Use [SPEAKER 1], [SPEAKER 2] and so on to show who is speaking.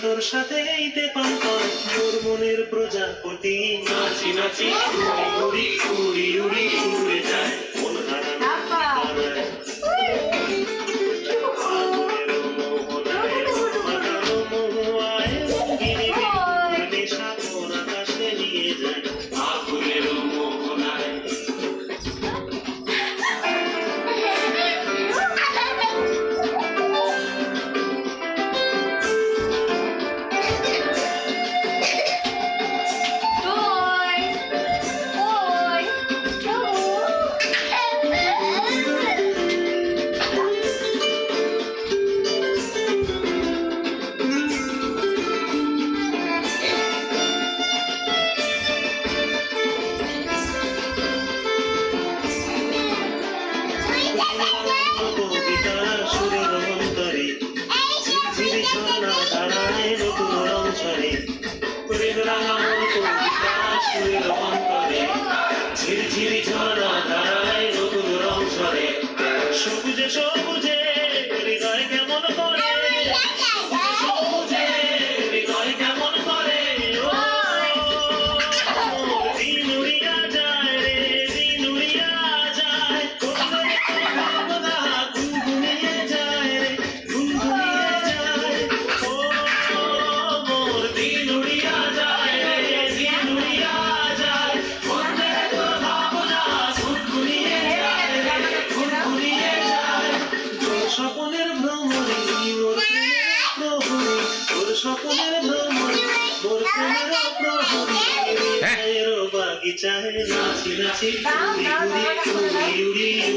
[SPEAKER 1] তোর সাথেই দীপাঙ্কর মোর মনের প্রজাপতি নাচি নাচি উড়ি উড়ি উড়ি উড়ে যায় মন হারানো আকাশে নিয়ে যায় আগুনের মোহনায় ঝিরঝিরি ঝরা ধারায় নতুন রং ঝরে সবুজে সবুজে হৃদয় কেমন করে সবুজে হৃদয় কেমন করে দিন উড়িয়া যায় রে দিন উড়িয়া যায় ভাবনা গুনগুনিয়ে যায় রে গুনগুনিয়ে যায় ও মোর দিন উড়িয়া যায় রে দিন উড়িয়া যায় স্বপ্নের ভ্রমণে মোর প্রহরী তোর স্বপ্নের ভ্রমণে মোর প্রেমের প্রহরী বাগিচায় নাচি নাচি উড়ি উড়ি উড়ি উড়ি